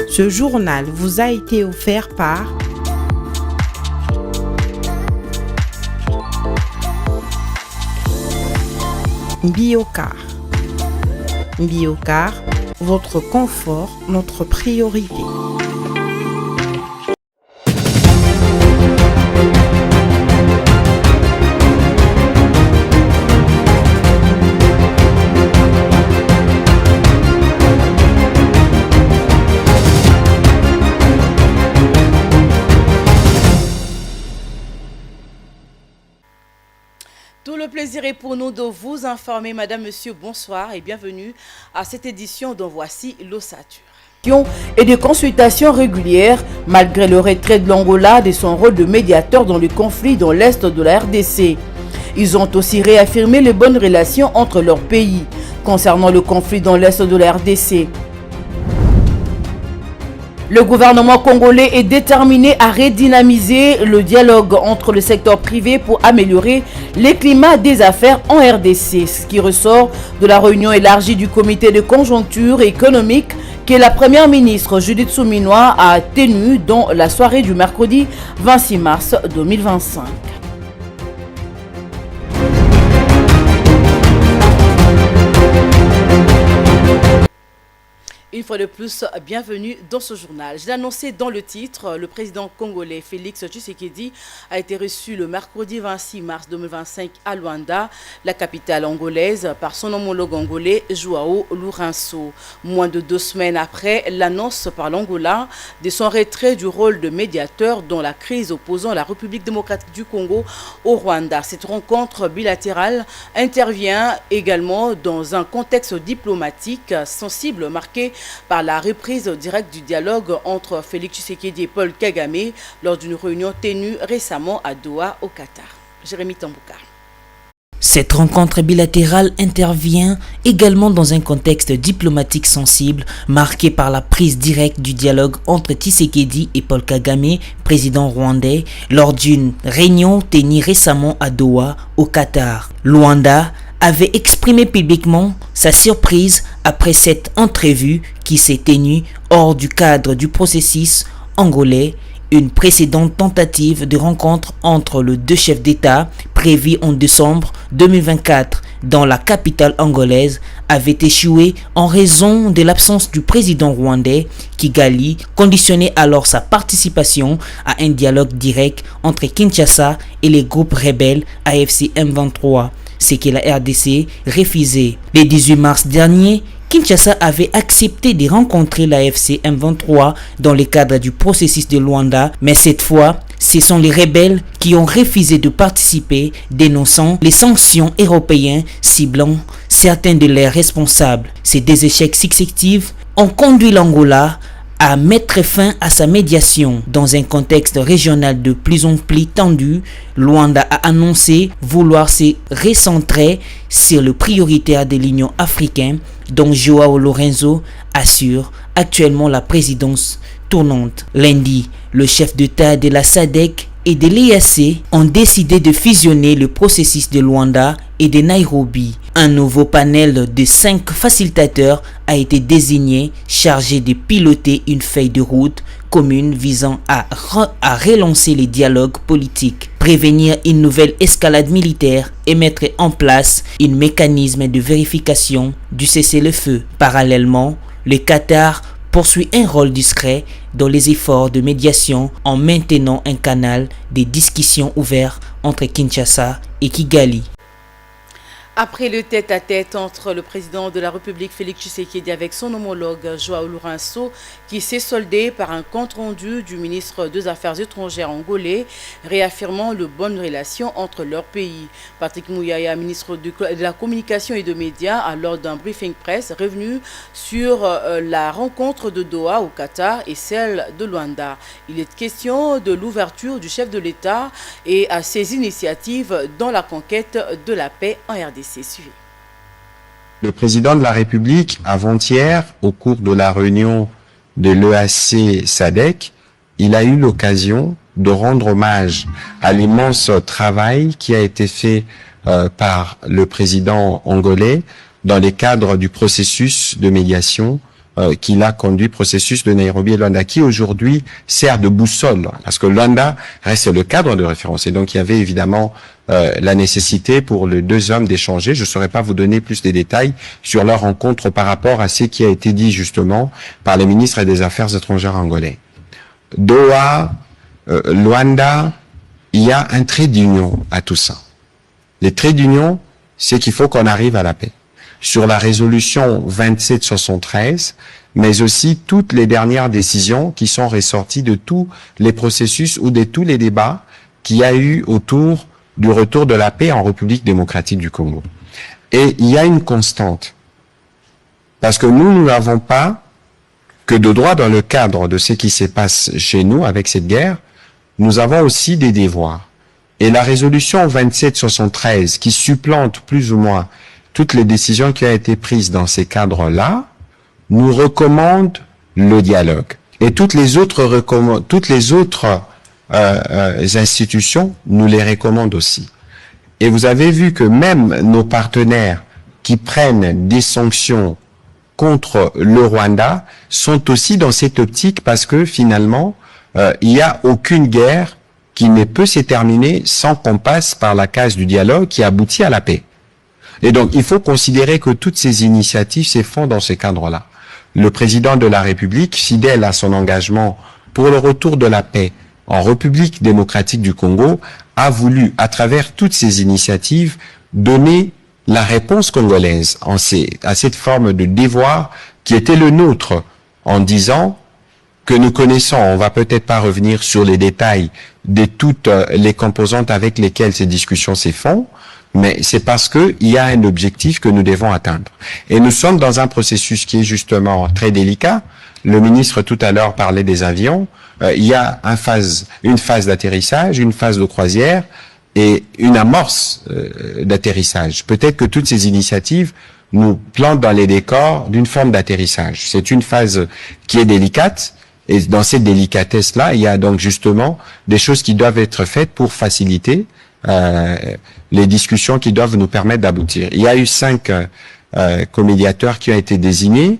Ce journal vous a été offert par Biocar. Biocar, votre confort, notre priorité. Tout le plaisir est pour nous de vous informer. Madame, Monsieur, bonsoir et bienvenue à cette édition dont voici l'ossature. Et de consultations régulières, malgré le retrait de l'Angola de son rôle de médiateur dans le conflit dans l'Est de la RDC. Ils ont aussi réaffirmé les bonnes relations entre leurs pays concernant le conflit dans l'Est de la RDC. Le gouvernement congolais est déterminé à redynamiser le dialogue entre le secteur privé pour améliorer le climat des affaires en RDC, ce qui ressort de la réunion élargie du comité de conjoncture économique que la première ministre Judith Suminwa a tenue dans la soirée du mercredi 26 mars 2025. Une fois de plus, bienvenue dans ce journal. Je l'ai annoncé dans le titre, le président congolais Félix Tshisekedi a été reçu le mercredi 26 mars 2025 à Luanda, la capitale angolaise, par son homologue angolais Joao Lourenço. Moins de 2 semaines après l'annonce par l'Angola de son retrait du rôle de médiateur dans la crise opposant la République démocratique du Congo au Rwanda. Cette rencontre bilatérale intervient également dans un contexte diplomatique sensible marqué par la reprise directe du dialogue entre Félix Tshisekedi et Paul Kagame lors d'une réunion tenue récemment à Doha, au Qatar. Jérémy Tambouka. Cette rencontre bilatérale intervient également dans un contexte diplomatique sensible marqué par la prise directe du dialogue entre Tshisekedi et Paul Kagame, président rwandais, lors d'une réunion tenue récemment à Doha, au Qatar. Luanda avait exprimé publiquement sa surprise après cette entrevue qui s'est tenue hors du cadre du processus angolais. Une précédente tentative de rencontre entre les deux chefs d'État prévue en décembre 2024 dans la capitale angolaise avait échoué en raison de l'absence du président rwandais Kigali, conditionnait alors sa participation à un dialogue direct entre Kinshasa et les groupes rebelles AFC M23. C'est que la RDC refusait. Le 18 mars dernier, Kinshasa avait accepté de rencontrer l'AFC M23 dans le cadre du processus de Luanda, mais cette fois, ce sont les rebelles qui ont refusé de participer, dénonçant les sanctions européennes ciblant certains de leurs responsables. Ces deux échecs successifs ont conduit l'Angola à mettre fin à sa médiation. Dans un contexte régional de plus en plus tendu, Luanda a annoncé vouloir se recentrer sur le prioritaire de l'Union africaine, dont Joao Lourenço assure actuellement la présidence tournante. Lundi, le chef d'État de la SADC et de l'EAC ont décidé de fusionner le processus de Luanda et de Nairobi. Un nouveau panel de 5 facilitateurs a été désigné, chargé de piloter une feuille de route commune visant à relancer les dialogues politiques, prévenir une nouvelle escalade militaire et mettre en place un mécanisme de vérification du cessez-le-feu. Parallèlement, le Qatar poursuit un rôle discret dans les efforts de médiation en maintenant un canal de discussion ouvert entre Kinshasa et Kigali. Après le tête-à-tête entre le président de la République Félix Tshisekedi avec son homologue Joao Lourenço, qui s'est soldé par un compte-rendu du ministre des Affaires étrangères angolais, réaffirmant de bonnes relations entre leurs pays. Patrick Mouyaya, ministre de la Communication et des Médias, lors d'un briefing presse, revenu sur la rencontre de Doha au Qatar et celle de Luanda. Il est question de l'ouverture du chef de l'État et à ses initiatives dans la conquête de la paix en RDC. Le président de la République, avant-hier, au cours de la réunion de l'EAC SADC, il a eu l'occasion de rendre hommage à l'immense travail qui a été fait par le président angolais dans le cadre du processus de médiation qu'il a conduit processus de Nairobi et Luanda, qui aujourd'hui sert de boussole, parce que Luanda reste le cadre de référence. Et donc il y avait évidemment la nécessité pour les deux hommes d'échanger. Je ne saurais pas vous donner plus des détails sur leur rencontre par rapport à ce qui a été dit justement par les ministres des Affaires étrangères angolais. Doha, Luanda, il y a un trait d'union à tout ça. Les traits d'union, c'est qu'il faut qu'on arrive à la paix. Sur la résolution 2773, mais aussi toutes les dernières décisions qui sont ressorties de tous les processus ou de tous les débats qu'il y a eu autour du retour de la paix en République démocratique du Congo. Et il y a une constante. Parce que nous n'avons pas que de droit dans le cadre de ce qui se passe chez nous avec cette guerre, nous avons aussi des devoirs. Et la résolution 2773, qui supplante plus ou moins toutes les décisions qui ont été prises dans ces cadres-là, nous recommande le dialogue. Et toutes les autres institutions nous les recommandent aussi. Et vous avez vu que même nos partenaires qui prennent des sanctions contre le Rwanda sont aussi dans cette optique parce que finalement, il n'y a aucune guerre qui ne peut se terminer sans qu'on passe par la case du dialogue qui aboutit à la paix. Et donc, il faut considérer que toutes ces initiatives se font dans ce cadre-là. Le président de la République, fidèle à son engagement pour le retour de la paix en République démocratique du Congo, a voulu, à travers toutes ces initiatives, donner la réponse congolaise à cette forme de devoir qui était le nôtre, en disant que nous connaissons, on va peut-être pas revenir sur les détails de toutes les composantes avec lesquelles ces discussions se font, mais c'est parce que il y a un objectif que nous devons atteindre. Et nous sommes dans un processus qui est justement très délicat. Le ministre tout à l'heure parlait des avions. Il y a une phase d'atterrissage, une phase de croisière et une amorce d'atterrissage. Peut-être que toutes ces initiatives nous plantent dans les décors d'une forme d'atterrissage. C'est une phase qui est délicate. Et dans cette délicatesse-là, il y a donc justement des choses qui doivent être faites pour faciliter les discussions qui doivent nous permettre d'aboutir. Il y a eu 5 comédiateurs qui ont été désignés.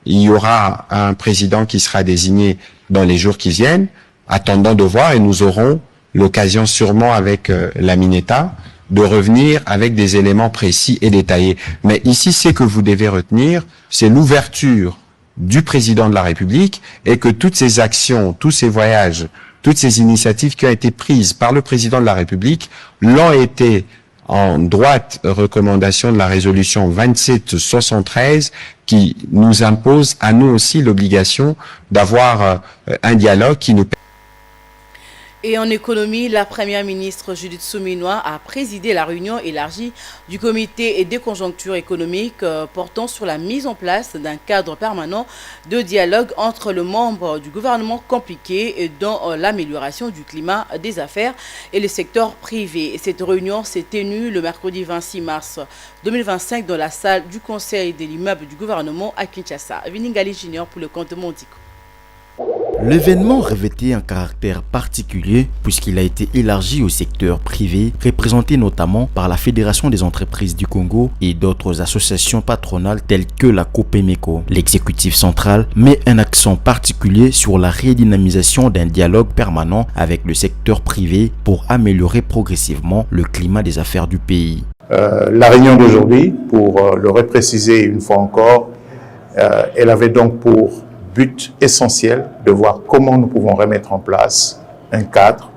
Il y aura un président qui sera désigné dans les jours qui viennent, attendant de voir, et nous aurons l'occasion sûrement avec la Mineta de revenir avec des éléments précis et détaillés. Mais ici, ce que vous devez retenir, c'est l'ouverture du président de la République et que toutes ces actions, tous ces voyages, toutes ces initiatives qui ont été prises par le président de la République l'ont été en droite recommandation de la résolution 2773 qui nous impose à nous aussi l'obligation d'avoir un dialogue qui nous permet. Et en économie, la première ministre Judith Suminwa a présidé la réunion élargie du comité des conjonctures économiques portant sur la mise en place d'un cadre permanent de dialogue entre le membre du gouvernement compliqué dans l'amélioration du climat des affaires et le secteur privé. Cette réunion s'est tenue le mercredi 26 mars 2025 dans la salle du conseil de l'immeuble du gouvernement à Kinshasa. Viningali Junior pour le compte de Mondico. L'événement revêtait un caractère particulier puisqu'il a été élargi au secteur privé, représenté notamment par la Fédération des entreprises du Congo et d'autres associations patronales telles que la Copemeco. L'exécutif central met un accent particulier sur la redynamisation d'un dialogue permanent avec le secteur privé pour améliorer progressivement le climat des affaires du pays. La réunion d'aujourd'hui, pour le repréciser une fois encore, elle avait donc pour but essentiel de voir comment nous pouvons remettre en place un cadre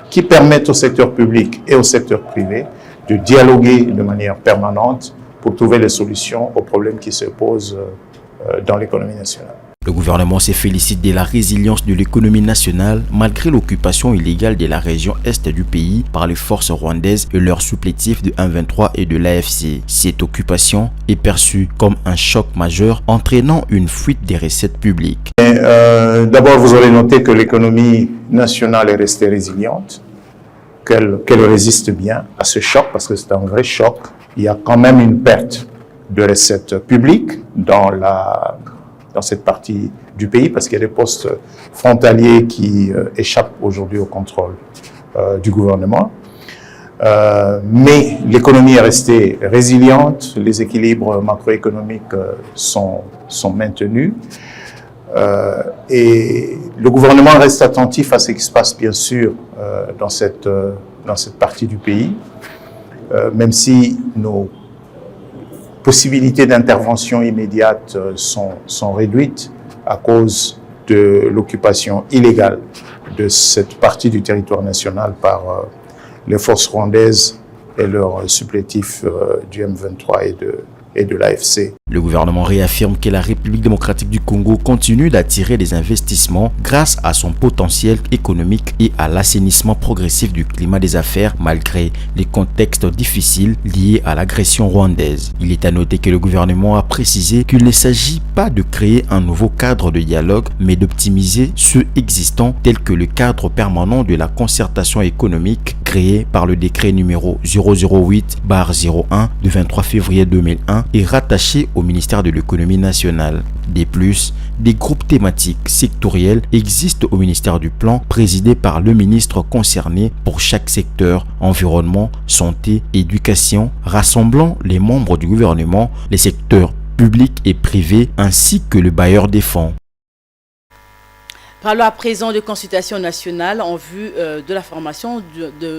qui permette au secteur public et au secteur privé de dialoguer de manière permanente pour trouver les solutions aux problèmes qui se posent dans l'économie nationale. Le gouvernement se félicite de la résilience de l'économie nationale malgré l'occupation illégale de la région est du pays par les forces rwandaises et leur supplétif de M23 et de l'AFC. Cette occupation est perçue comme un choc majeur entraînant une fuite des recettes publiques. D'abord, vous aurez noté que l'économie nationale est restée résiliente, qu'elle résiste bien à ce choc parce que c'est un vrai choc. Il y a quand même une perte de recettes publiques dans cette partie du pays, parce qu'il y a des postes frontaliers qui échappent aujourd'hui au contrôle du gouvernement. Mais l'économie est restée résiliente, les équilibres macroéconomiques sont maintenus. Et le gouvernement reste attentif à ce qui se passe, bien sûr, dans cette partie du pays, même si nos possibilités d'intervention immédiate sont réduites à cause de l'occupation illégale de cette partie du territoire national par les forces rwandaises et leurs supplétifs du M23 et de l'AFC. Le gouvernement réaffirme que la République démocratique du Congo continue d'attirer des investissements grâce à son potentiel économique et à l'assainissement progressif du climat des affaires malgré les contextes difficiles liés à l'agression rwandaise. Il est à noter que le gouvernement a précisé qu'il ne s'agit pas de créer un nouveau cadre de dialogue mais d'optimiser ceux existants tels que le cadre permanent de la concertation économique créé par le décret numéro 008/01 du 23 février 2001 et rattaché au ministère de l'économie nationale. De plus, des groupes thématiques sectoriels existent au ministère du Plan, présidé par le ministre concerné pour chaque secteur, environnement, santé, éducation, rassemblant les membres du gouvernement, les secteurs publics et privés ainsi que le bailleur des fonds. Parlons à présent de consultation nationale en vue de la formation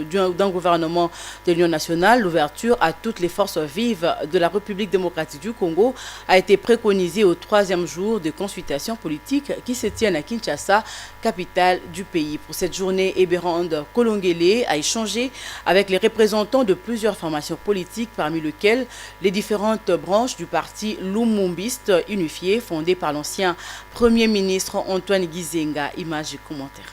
d'un gouvernement de l'Union nationale. L'ouverture à toutes les forces vives de la République démocratique du Congo a été préconisée au 3e jour de consultation politique qui se tiennent à Kinshasa, capitale du pays. Pour cette journée, Eberhard Kolongele a échangé avec les représentants de plusieurs formations politiques, parmi lesquelles les différentes branches du parti Lumumbiste unifié, fondé par l'ancien Premier ministre Antoine Gizenga. Images et commentaires.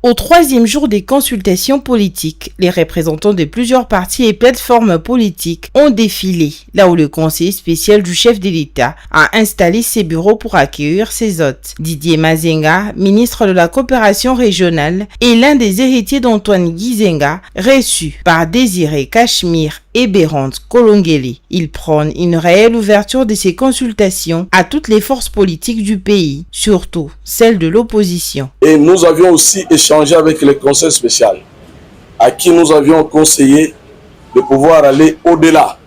Au 3e jour des consultations politiques, les représentants de plusieurs partis et plateformes politiques ont défilé, là où le conseiller spécial du chef de l'État a installé ses bureaux pour accueillir ses hôtes. Didier Mazenga, ministre de la coopération régionale, est l'un des héritiers d'Antoine Gizenga, reçu par Désiré Cachemire et Eberhard Kolongele. Il prône une réelle ouverture de ces consultations à toutes les forces politiques du pays, surtout celles de l'opposition. Et nous avions aussi échangé avec le conseil spécial, à qui nous avions conseillé de pouvoir aller au-delà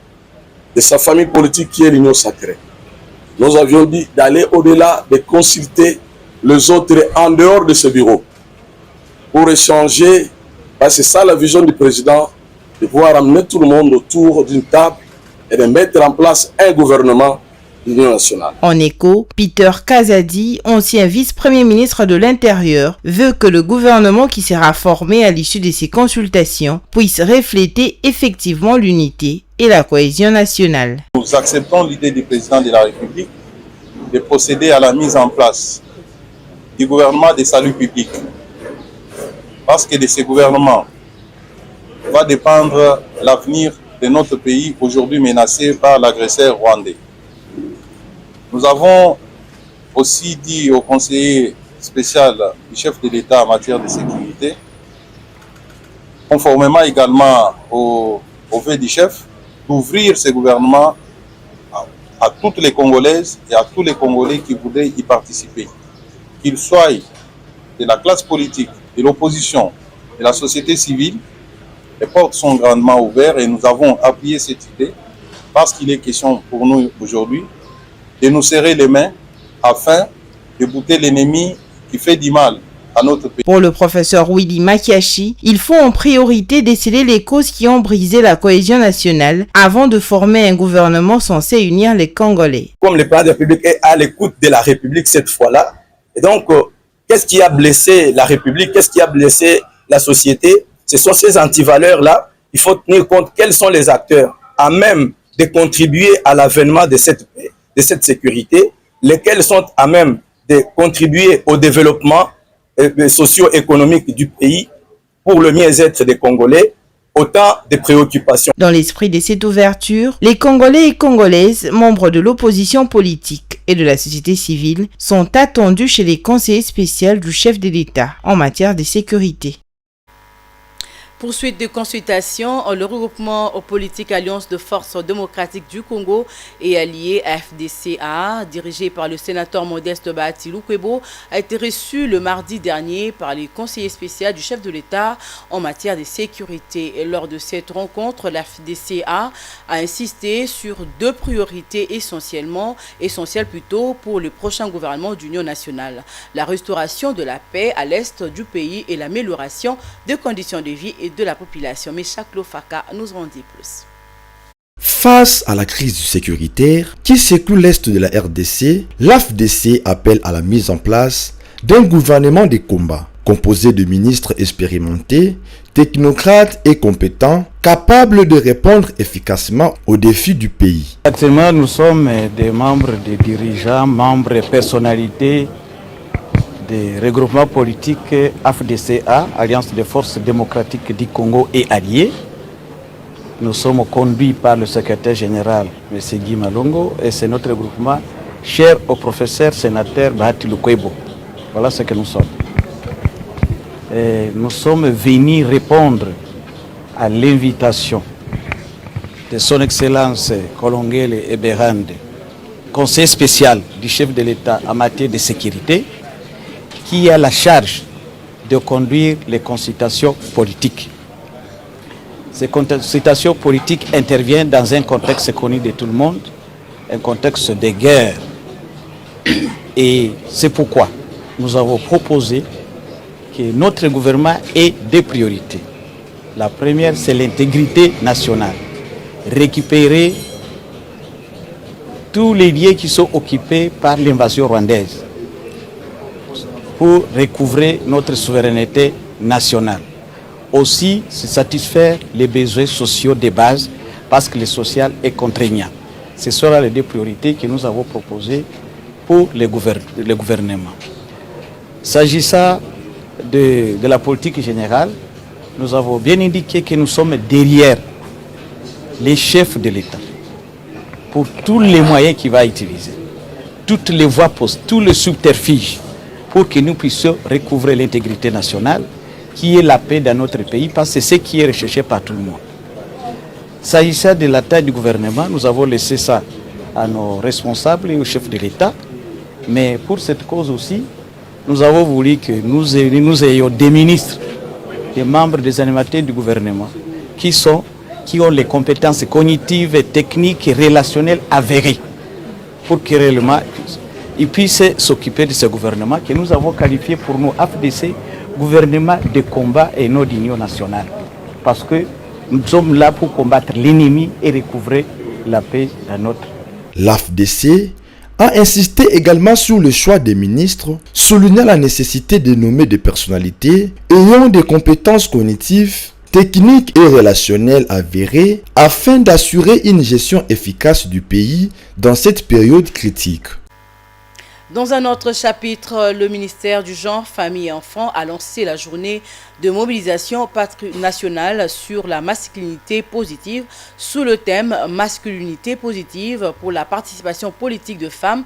de sa famille politique qui est l'Union sacrée. Nous avions dit d'aller au-delà, de consulter les autres en dehors de ce bureau pour échanger, parce que c'est ça la vision du président, de pouvoir amener tout le monde autour d'une table et de mettre en place un gouvernement de l'Union nationale. En écho, Peter Kazadi, ancien vice-premier ministre de l'Intérieur, veut que le gouvernement qui sera formé à l'issue de ces consultations puisse refléter effectivement l'unité et la cohésion nationale. Nous acceptons l'idée du président de la République de procéder à la mise en place du gouvernement de salut public. Parce que de ce gouvernement va dépendre l'avenir de notre pays aujourd'hui menacé par l'agresseur rwandais. Nous avons aussi dit au conseiller spécial du chef de l'État en matière de sécurité, conformément également au vœu du chef, d'ouvrir ce gouvernement à toutes les Congolaises et à tous les Congolais qui voudraient y participer. Qu'ils soient de la classe politique, de l'opposition, de la société civile, les portes sont grandement ouvertes et nous avons appuyé cette idée parce qu'il est question pour nous aujourd'hui de nous serrer les mains afin de bouter l'ennemi qui fait du mal à notre pays. Pour le professeur Willy Makiashi, il faut en priorité déceler les causes qui ont brisé la cohésion nationale avant de former un gouvernement censé unir les Congolais. Comme le président de la République est à l'écoute de la République cette fois-là, et donc qu'est-ce qui a blessé la République, qu'est-ce qui a blessé la société? Ce sont ces antivaleurs-là. Il faut tenir compte quels sont les acteurs à même de contribuer à l'avènement de cette paix, de cette sécurité, lesquels sont à même de contribuer au développement socio-économique du pays pour le mieux-être des Congolais, autant de préoccupations. Dans l'esprit de cette ouverture, les Congolais et Congolaises, membres de l'opposition politique et de la société civile, sont attendus chez les conseillers spéciaux du chef de l'État en matière de sécurité. Poursuite de consultation, le regroupement politique Alliance de Forces démocratiques du Congo est allié à FDCA, dirigé par le sénateur Modeste Bahati Lukwebo, a été reçu le mardi dernier par les conseillers spéciaux du chef de l'État en matière de sécurité. Et lors de cette rencontre, la FDCA a insisté sur deux priorités essentielles pour le prochain gouvernement d'union nationale. La restauration de la paix à l'est du pays et l'amélioration des conditions de vie et de la population. Mais Chak Lofaka nous en dit plus. Face à la crise sécuritaire qui secoue l'est de la RDC, l'AFDC appelle à la mise en place d'un gouvernement de combat composé de ministres expérimentés, technocrates et compétents, capables de répondre efficacement aux défis du pays. Actuellement, nous sommes des membres, des dirigeants, membres et personnalités des regroupements politiques AFDCA, Alliance des Forces démocratiques du Congo et alliés. Nous sommes conduits par le secrétaire général, M. Guy Malongo, et c'est notre regroupement cher au professeur sénateur Bahati Lukwebo. Voilà ce que nous sommes. Et nous sommes venus répondre à l'invitation de son Excellence Kolongele Eberhande, conseiller spécial du chef de l'État en matière de sécurité, qui a la charge de conduire les consultations politiques. Ces consultations politiques interviennent dans un contexte connu de tout le monde, un contexte de guerre. Et c'est pourquoi nous avons proposé que notre gouvernement ait deux priorités. La première, c'est l'intégrité nationale. Récupérer tous les lieux qui sont occupés par l'invasion rwandaise pour recouvrer notre souveraineté nationale. Aussi, se satisfaire les besoins sociaux de base parce que le social est contraignant. Ce sera les deux priorités que nous avons proposées pour le gouvernement. S'agissant de la politique générale, nous avons bien indiqué que nous sommes derrière les chefs de l'État pour tous les moyens qu'il va utiliser, toutes les voies possibles, tous les subterfuges pour que nous puissions recouvrer l'intégrité nationale, qui est la paix dans notre pays, parce que c'est ce qui est recherché par tout le monde. S'agissant de la taille du gouvernement, nous avons laissé ça à nos responsables et aux chefs de l'État, mais pour cette cause aussi, nous avons voulu que nous ayons des ministres, des membres des animateurs du gouvernement, qui ont les compétences cognitives, techniques et relationnelles avérées, pour que réellement ils puissent s'occuper de ce gouvernement que nous avons qualifié pour nous AFDC, gouvernement de combat et non d'union nationale. Parce que nous sommes là pour combattre l'ennemi et recouvrer la paix dans notre pays. L'AFDC a insisté également sur le choix des ministres, soulignant la nécessité de nommer des personnalités ayant des compétences cognitives, techniques et relationnelles avérées afin d'assurer une gestion efficace du pays dans cette période critique. Dans un autre chapitre, le ministère du Genre, Famille et Enfants a lancé la journée de mobilisation nationale sur la masculinité positive sous le thème « Masculinité positive pour la participation politique de femmes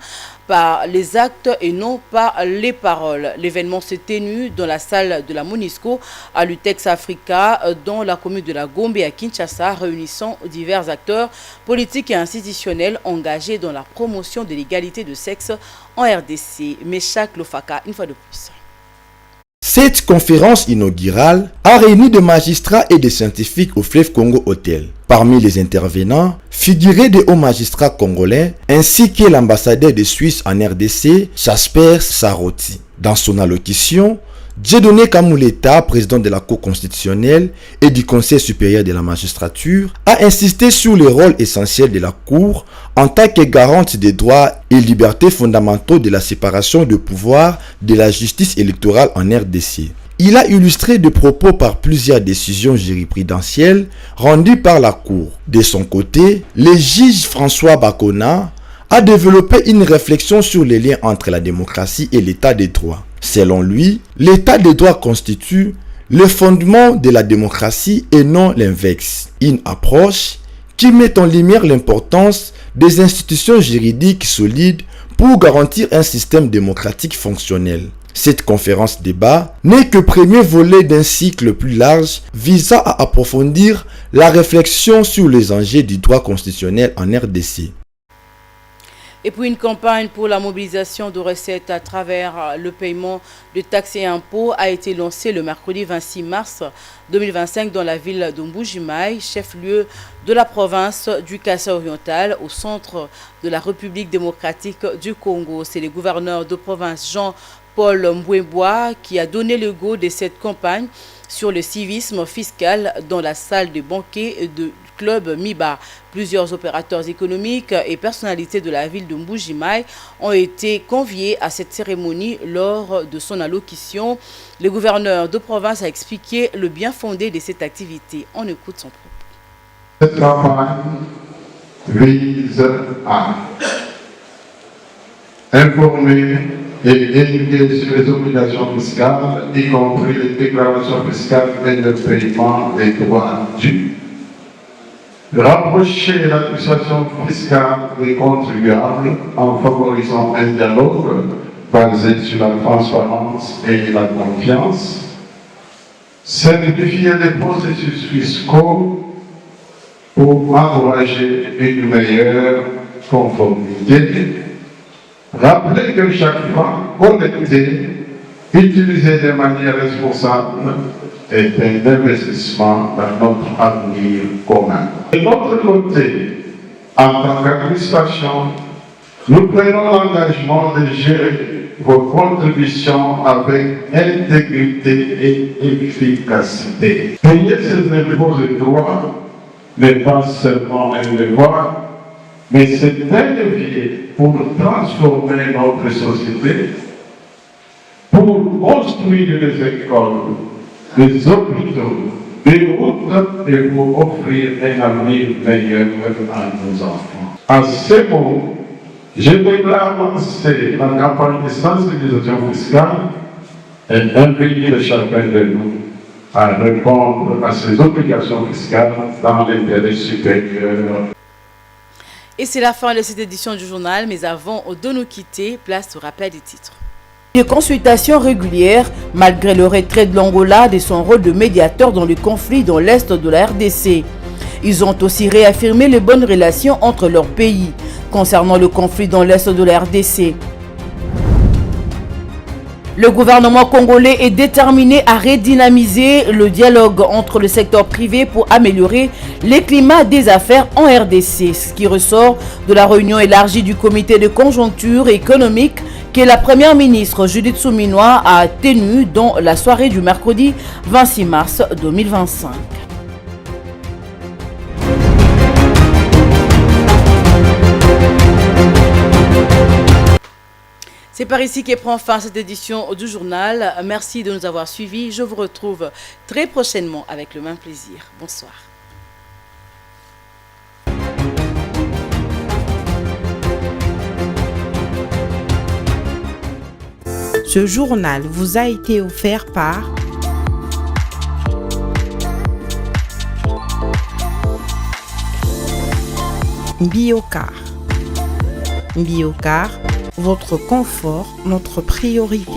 par les actes et non par les paroles ». L'événement s'est tenu dans la salle de la MONUSCO à l'UTEX Africa, dans la commune de la Gombe à Kinshasa, réunissant divers acteurs politiques et institutionnels engagés dans la promotion de l'égalité de sexe en RDC. Mais Chak Lofaka, une fois de plus. Cette conférence inaugurale a réuni des magistrats et des scientifiques au Fleuve Congo Hotel. Parmi les intervenants, figuraient des hauts magistrats congolais ainsi que l'ambassadeur de Suisse en RDC, Jasper Saroti. Dans son allocution, Dieudonné Kamuleta, président de la Cour constitutionnelle et du Conseil supérieur de la magistrature, a insisté sur le rôle essentiel de la Cour en tant que garante des droits et libertés fondamentaux de la séparation de pouvoir de la justice électorale en RDC. Il a illustré des propos par plusieurs décisions jurisprudentielles rendues par la Cour. De son côté, le juge François Bakona a développé une réflexion sur les liens entre la démocratie et l'état des droits. Selon lui, l'état des droits constitue le fondement de la démocratie et non l'inverse. Une approche qui met en lumière l'importance des institutions juridiques solides pour garantir un système démocratique fonctionnel. Cette conférence débat n'est que premier volet d'un cycle plus large visant à approfondir la réflexion sur les enjeux du droit constitutionnel en RDC. Et puis une campagne pour la mobilisation de recettes à travers le paiement de taxes et impôts a été lancée le mercredi 26 mars 2025 dans la ville de Mbuji-Mayi, chef-lieu de la province du Kasaï-Oriental, au centre de la République démocratique du Congo. C'est le gouverneur de province Jean-Paul Mbouébois qui a donné le go de cette campagne sur le civisme fiscal dans la salle de banquet de Club MIBA. Plusieurs opérateurs économiques et personnalités de la ville de Mbuji-Mayi ont été conviés à cette cérémonie. Lors de son allocution, le gouverneur de province a expliqué le bien fondé de cette activité. On écoute son propos. Cette campagne vise à informer et éduquer sur les obligations fiscales, y compris les déclarations fiscales et le paiement des droits dus. Rapprocher l'administration fiscale des contribuables en favorisant un dialogue basé sur la transparence et la confiance. Simplifier les processus fiscaux pour encourager une meilleure conformité. Rappeler que chaque franc collecté, utilisé de manière responsable, est un investissement dans notre avenir commun. De notre côté, en tant qu'administration, nous prenons l'engagement de gérer vos contributions avec intégrité et efficacité. Payer ces impôts et droits n'est pas seulement un devoir, mais c'est un levier pour transformer notre société, pour construire des écoles, des hôpitaux, des routes et pour offrir un avenir meilleur à nos enfants. À ces mots, je déclare lancer la campagne de sensibilisation fiscale et invite chacun de nous à répondre à ses obligations fiscales dans l'intérêt supérieur. Et c'est la fin de cette édition du journal, mais avant de nous quitter, place au rappel des titres. Des consultations régulières, malgré le retrait de l'Angola de son rôle de médiateur dans le conflit dans l'est de la RDC. Ils ont aussi réaffirmé les bonnes relations entre leurs pays concernant le conflit dans l'est de la RDC. Le gouvernement congolais est déterminé à redynamiser le dialogue entre le secteur privé pour améliorer les climats des affaires en RDC, ce qui ressort de la réunion élargie du comité de conjoncture économique que la première ministre Judith Suminwa a tenue dans la soirée du mercredi 26 mars 2025. C'est par ici qu'est prend fin cette édition du journal. Merci de nous avoir suivis. Je vous retrouve très prochainement avec le même plaisir. Bonsoir. Ce journal vous a été offert par Biocar. Biocar, votre confort, notre priorité.